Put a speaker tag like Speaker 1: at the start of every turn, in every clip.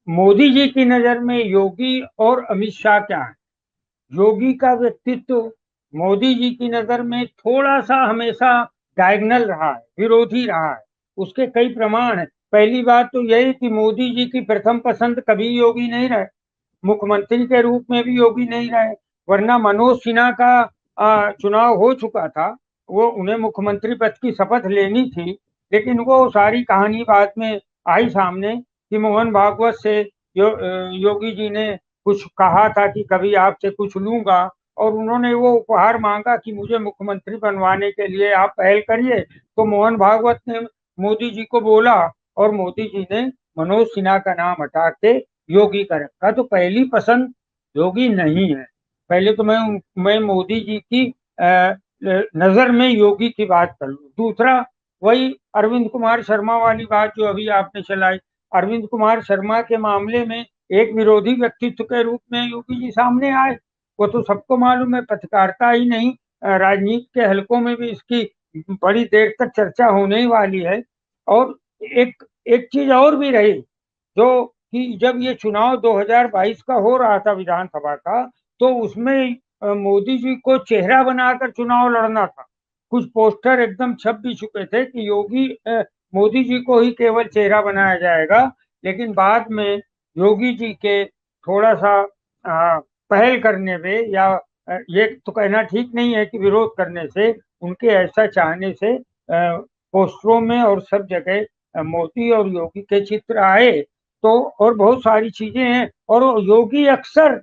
Speaker 1: मोदी जी की नजर में योगी और अमित शाह क्या है? योगी का व्यक्तित्व मोदी जी की नजर में थोड़ा सा हमेशा डायगनल रहा है, विरोधी रहा है। उसके कई प्रमाण है। पहली बात तो यही कि मोदी जी की प्रथम पसंद कभी योगी नहीं रहे, मुख्यमंत्री के रूप में भी योगी नहीं रहे। वरना मनोज सिन्हा का चुनाव हो चुका था, वो उन्हें मुख्यमंत्री पद की शपथ लेनी थी, लेकिन वो सारी कहानी बाद में आई सामने कि मोहन भागवत से योगी जी ने कुछ कहा था कि कभी आपसे कुछ लूंगा, और उन्होंने वो उपहार मांगा कि मुझे मुख्यमंत्री बनवाने के लिए आप पहल करिए। तो मोहन भागवत ने मोदी जी को बोला, और मोदी जी ने मनोज सिन्हा का नाम हटा के योगी का रखा। तो पहली पसंद योगी नहीं है। पहले तो मैं मोदी जी की नजर में योगी की बात कर लूं। दूसरा, वही अरविंद कुमार शर्मा वाली बात जो अभी आपने चलाई। अरविंद कुमार शर्मा के मामले में एक विरोधी व्यक्तित्व के रूप में योगी जी सामने आए। वो तो सबको मालूम है, पत्रकारिता ही नहीं, राजनीति के हलकों में भी इसकी बड़ी देर तक चर्चा होने ही वाली है। और एक एक चीज और भी रही, जो कि जब ये चुनाव 2022 का हो रहा था विधानसभा का, तो उसमें मोदी जी को चेहरा बनाकर चुनाव लड़ना था। कुछ पोस्टर एकदम छप भी चुके थे कि मोदी जी को ही केवल चेहरा बनाया जाएगा। लेकिन बाद में योगी जी के थोड़ा सा पहल करने पे, या ये तो कहना ठीक नहीं है कि विरोध करने से, उनके ऐसा चाहने से पोस्टरों में और सब जगह मोदी और योगी के चित्र आए। तो और बहुत सारी चीजें हैं, और योगी अक्सर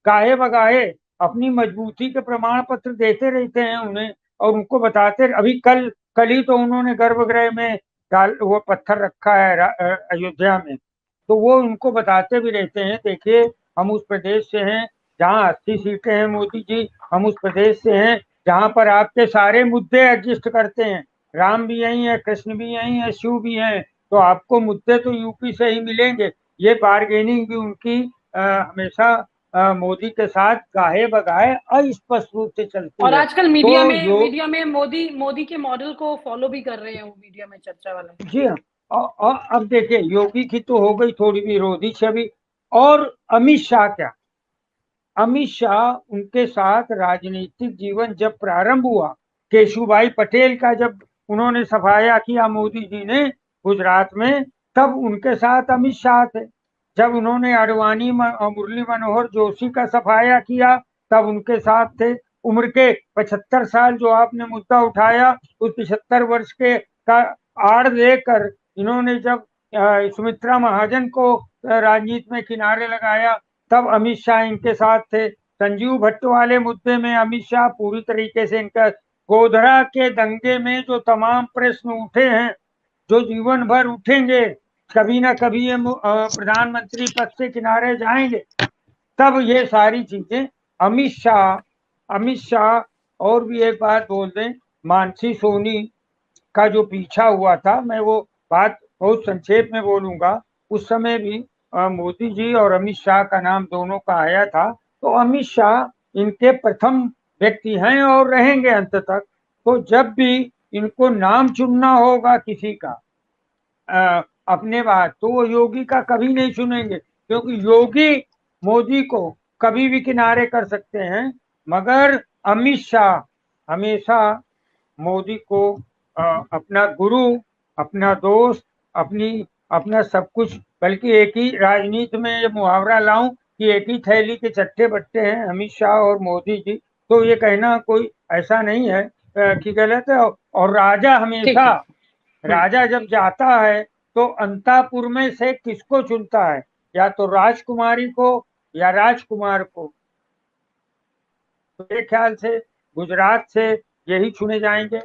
Speaker 1: गाहे बगाहे अपनी मजबूती के प्रमाण पत्र देते रहते हैं उन्हें, और उनको बताते। अभी कल कल ही तो उन्होंने गर्भगृह में डाल वो पत्थर रखा है अयोध्या में। तो वो उनको बताते भी रहते हैं, देखिए हम उस प्रदेश से हैं जहाँ 80 सीटें हैं मोदी जी। हम उस प्रदेश से हैं जहाँ पर आपके सारे मुद्दे एग्जिस्ट करते हैं। राम भी यही है, कृष्ण भी यही है, शिव भी हैं। तो आपको मुद्दे तो यूपी से ही मिलेंगे। ये बार्गेनिंग भी उनकी हमेशा मोदी के साथ गाहे बगाहे अस्पष्ट रूप से चलती
Speaker 2: और
Speaker 1: है।
Speaker 2: आजकल
Speaker 1: तो
Speaker 2: मीडिया में मोदी मोदी के मॉडल को फॉलो भी कर रहे हैं वो मीडिया में चर्चा वाले।
Speaker 1: जी हाँ। और अब देखिए, योगी की तो हो गई थोड़ी विरोधी छवि। और अमित शाह क्या? अमित शाह उनके साथ राजनीतिक जीवन जब प्रारंभ हुआ, केशुभाई पटेल का जब उन्होंने सफाया किया मोदी जी ने गुजरात में, तब उनके साथ अमित शाह थे। जब उन्होंने अडवाणी मुरली मनोहर जोशी का सफाया किया, तब उनके साथ थे। उम्र के 75 साल जो आपने मुद्दा उठाया, उस 75 वर्ष के का आड़ लेकर इन्होंने जब सुमित्रा महाजन को राजनीति में किनारे लगाया, तब अमित शाह इनके साथ थे। संजीव भट्ट वाले मुद्दे में अमित शाह पूरी तरीके से इनका, गोधरा के दंगे में जो तमाम प्रश्न उठे हैं, जो जीवन भर उठेंगे, कभी ना कभी ये प्रधानमंत्री पद से किनारे जाएंगे। तब ये सारी चीजें अमित शाह। और भी एक बात बोल दें, मानसी सोनी का जो पीछा हुआ था, मैं वो बात बहुत संक्षेप में बोलूंगा। उस समय भी मोदी जी और अमित शाह का नाम दोनों का आया था। तो अमित शाह इनके प्रथम व्यक्ति हैं और रहेंगे अंत तक। तो जब भी इनको नाम चुनना होगा किसी का अपने बाद, तो वो योगी का कभी नहीं चुनेंगे, क्योंकि योगी मोदी को कभी भी किनारे कर सकते हैं, मगर अमित शाह हमेशा मोदी को अपना गुरु, अपना दोस्त, अपनी अपना सब कुछ, बल्कि एक ही राजनीति में ये मुहावरा लाऊं कि एक ही थैली के चट्टे बट्टे हैं अमित शाह और मोदी जी। तो ये कहना कोई ऐसा नहीं है कि गलत है। और राजा
Speaker 2: ठीक
Speaker 1: हमेशा,
Speaker 2: है। हम्म।
Speaker 1: राजा जब जाता है तो अंतापुर में से किसको चुनता है? या तो राजकुमारी को या राजकुमार को। तो मेरे ख्याल से गुजरात से यही चुने जाएंगे।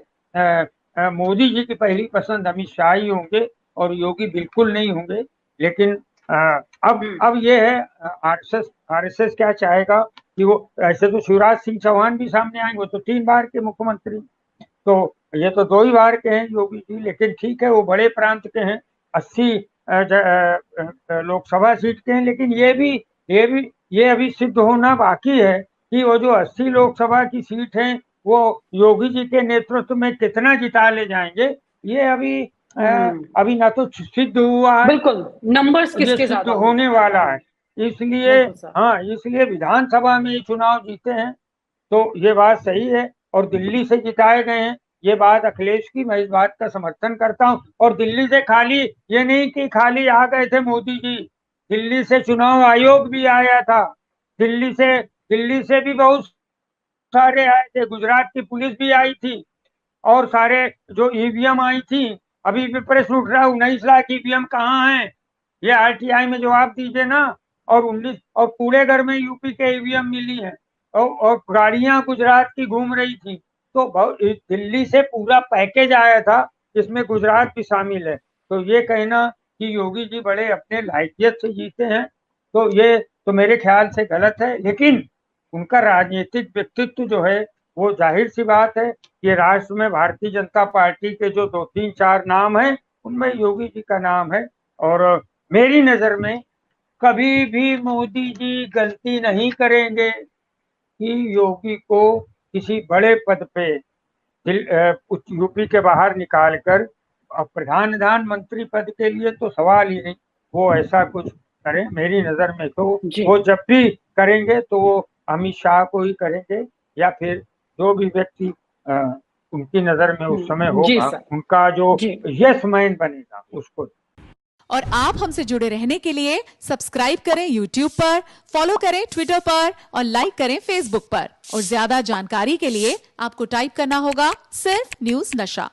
Speaker 1: मोदी जी की पहली पसंद अमित शाह ही होंगे, और योगी बिल्कुल नहीं होंगे। लेकिन अ,
Speaker 2: हम्म।
Speaker 1: अब ये है, आरएसएस क्या चाहेगा कि वो, ऐसे तो शिवराज सिंह चौहान भी सामने आएंगे, वो तो 3 बार के मुख्यमंत्री। तो ये तो 2 ही बार के हैं योगी जी, लेकिन ठीक है वो बड़े प्रांत के हैं। 80 लोकसभा सीट के हैं। लेकिन ये अभी सिद्ध होना बाकी है कि वो जो 80 लोकसभा की सीट है, वो योगी जी के नेतृत्व में कितना जिता ले जाएंगे। ये अभी अभी ना तो सिद्ध हुआ है,
Speaker 2: बिल्कुल, नंबर्स
Speaker 1: ये
Speaker 2: किसके
Speaker 1: सिद्ध
Speaker 2: ज्यादा
Speaker 1: होने वाला है। इसलिए
Speaker 2: बिल्कुल सर।
Speaker 1: हाँ, इसलिए विधानसभा में ये चुनाव जीते हैं तो ये बात सही है, और दिल्ली से जिताए गए हैं, ये बात अखिलेश की, मैं इस बात का समर्थन करता हूँ। और दिल्ली से खाली ये नहीं कि खाली आ गए थे मोदी जी, दिल्ली से चुनाव आयोग भी आया था, दिल्ली से भी बहुत सारे आए थे, गुजरात की पुलिस भी आई थी, और सारे जो ईवीएम आई थी, अभी भी प्रश्न उठ रहा है 19 लाख ईवीएम कहाँ है, ये आरटीआई में जवाब दीजिए ना। और 19 और पूरे घर में यूपी के ईवीएम मिली है, और गाड़ियां गुजरात की घूम रही थी। तो दिल्ली से पूरा पैकेज आया था, जिसमें गुजरात भी शामिल है। तो ये कहना कि योगी जी बड़े अपने लायकियत से जीते हैं, तो ये तो मेरे ख्याल से गलत है। लेकिन उनका राजनीतिक व्यक्तित्व जो है, वो जाहिर सी बात है कि राष्ट्र में भारतीय जनता पार्टी के जो 2 3 4 नाम हैं, उनमें योगी जी का नाम है। और मेरी नजर में कभी भी मोदी जी गलती नहीं करेंगे कि योगी को किसी बड़े पद पे यूपी के बाहर निकाल कर प्रधानमंत्री पद के लिए तो सवाल ही नहीं, वो ऐसा कुछ करें। मेरी नजर में तो
Speaker 2: जी
Speaker 1: वो जब भी करेंगे तो वो अमित शाह को ही करेंगे, या फिर जो भी व्यक्ति उनकी नजर में उस समय
Speaker 2: जी
Speaker 1: होगा,
Speaker 2: सर।
Speaker 1: उनका जो
Speaker 2: जी
Speaker 1: यस मैन बनेगा उसको।
Speaker 3: और आप हमसे जुड़े रहने के लिए सब्सक्राइब करें YouTube पर, फॉलो करें ट्विटर पर और लाइक करें Facebook पर। और ज्यादा जानकारी के लिए आपको टाइप करना होगा सिर्फ न्यूज नशा।